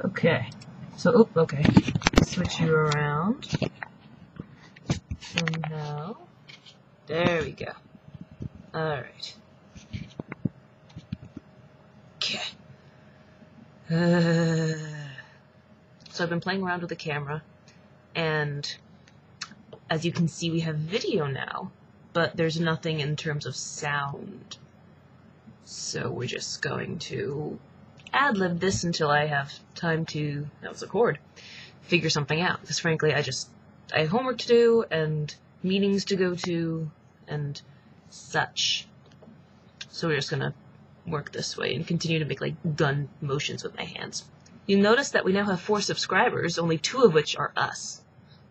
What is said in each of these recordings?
Okay. So, okay. Switch you around. Somehow. There we go. Alright. Okay. So I've been playing around with the camera, and as you can see, we have video now, but there's nothing in terms of sound. So we're just going to ad-lib this until I have time to, figure something out. Because frankly, I have homework to do, and meetings to go to, and such. So we're just gonna work this way and continue to make, like, gun motions with my hands. You'll notice that we now have 4 subscribers, only 2 of which are us.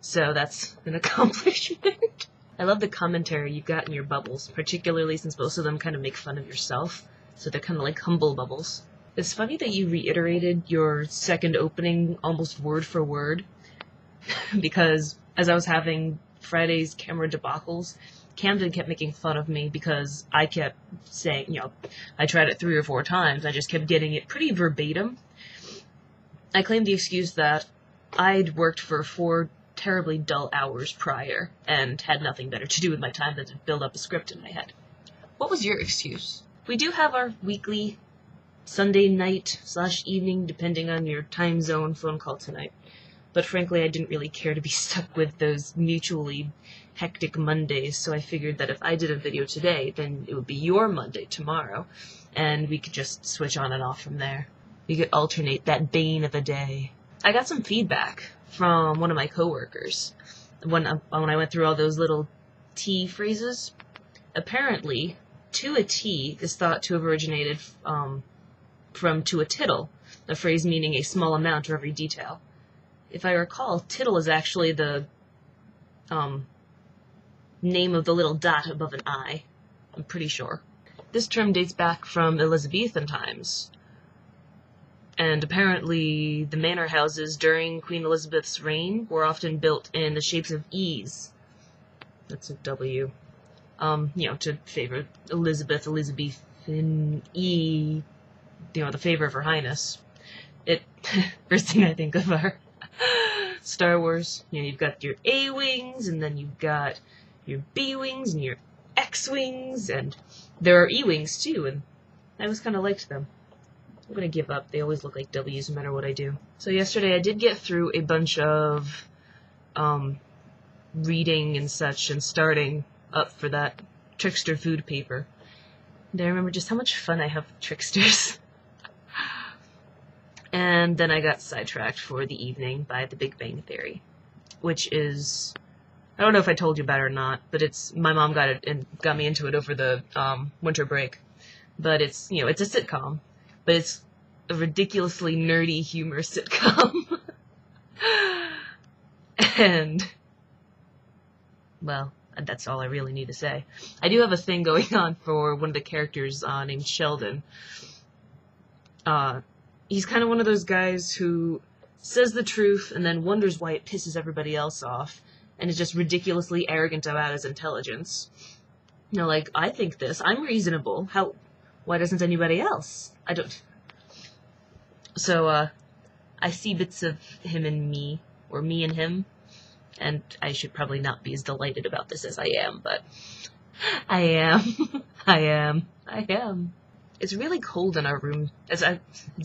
So that's an accomplishment. I love the commentary you've got in your bubbles, particularly since most of them kind of make fun of yourself. So they're kind of like humble bubbles. It's funny that you reiterated your second opening almost word for word, because as I was having Friday's camera debacles, Camden kept making fun of me because I kept saying, I tried it 3 or 4 times, I just kept getting it pretty verbatim. I claimed the excuse that I'd worked for 4 terribly dull hours prior and had nothing better to do with my time than to build up a script in my head. What was your excuse? We do have our weekly Sunday night / evening, depending on your time zone, phone call tonight. But frankly, I didn't really care to be stuck with those mutually hectic Mondays, so I figured that if I did a video today, then it would be your Monday tomorrow, and we could just switch on and off from there. We could alternate that bane of a day. I got some feedback from one of my coworkers when I went through all those little T phrases. Apparently, to a T is thought to have originated from to a tittle, a phrase meaning a small amount or every detail. If I recall, tittle is actually the name of the little dot above an I. I'm pretty sure. This term dates back from Elizabethan times, and apparently the manor houses during Queen Elizabeth's reign were often built in the shapes of E's. That's a W. To favor Elizabeth, Elizabethan E, the favor of Her Highness. First thing I think of are Star Wars. You've got your A-wings, and then you've got your B-wings, and your X-wings, and there are E-wings too, and I always kind of liked them. I'm gonna give up. They always look like W's no matter what I do. So yesterday I did get through a bunch of reading and such, and starting up for that Trickster food paper. And I remember just how much fun I have with tricksters. And then I got sidetracked for the evening by The Big Bang Theory, which is, I don't know if I told you about it or not, but my mom got me into it over the winter break. But it's a sitcom, but it's a ridiculously nerdy humor sitcom. And, well, that's all I really need to say. I do have a thing going on for one of the characters named Sheldon. He's kind of one of those guys who says the truth and then wonders why it pisses everybody else off, and is just ridiculously arrogant about his intelligence. I think this, I'm reasonable, why doesn't anybody else? I don't. So, I see bits of him and me, or me and him, and I should probably not be as delighted about this as I am, but I am. I am. It's really cold in our room. It's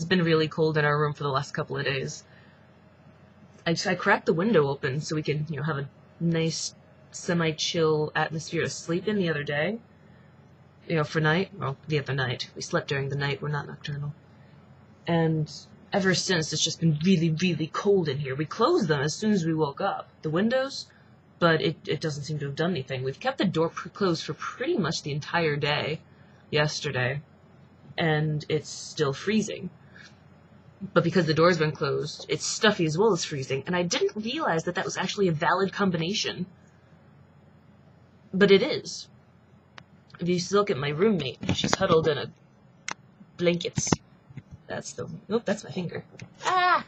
been really cold in our room for the last couple of days. I cracked the window open so we can, have a nice, semi-chill atmosphere to sleep in the other day. For night. Well, the other night. We slept during the night. We're not nocturnal. And ever since, it's just been really, really cold in here. We closed them as soon as we woke up. The windows, but it doesn't seem to have done anything. We've kept the door closed for pretty much the entire day yesterday, and it's still freezing. But because the door's been closed, it's stuffy as well as freezing, and I didn't realize that was actually a valid combination. But it is. If you look at my roommate, she's huddled in a blankets. Nope, that's my finger. Ah!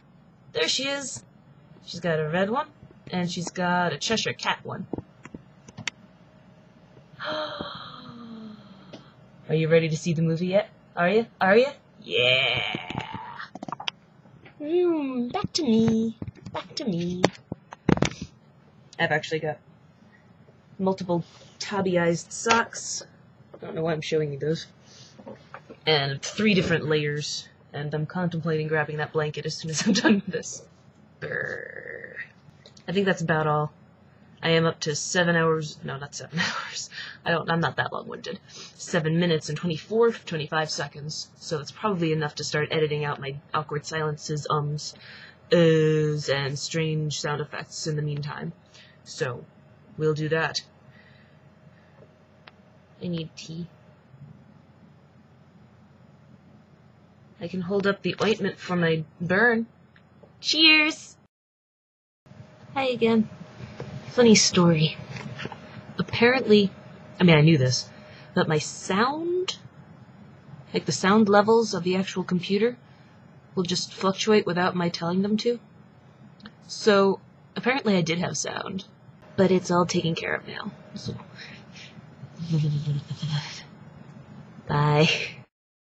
There she is. She's got a red one, and she's got a Cheshire Cat one. Are you ready to see the movie yet? Are you? Yeah! Back to me. Back to me. I've actually got multiple tabby-ized socks. I don't know why I'm showing you those. And 3 different layers. And I'm contemplating grabbing that blanket as soon as I'm done with this. Brrrrrr. I think that's about all. I am up to 7 hours. No, not 7 hours. I'm not that long-winded. 7 minutes and 25 seconds. So that's probably enough to start editing out my awkward silences, uhs, and strange sound effects in the meantime. So, we'll do that. I need tea. I can hold up the ointment for my burn. Cheers! Hi again. Funny story. Apparently, I knew this, but my sound, like the sound levels of the actual computer, will just fluctuate without my telling them to. So, apparently I did have sound, but it's all taken care of now. So. Bye.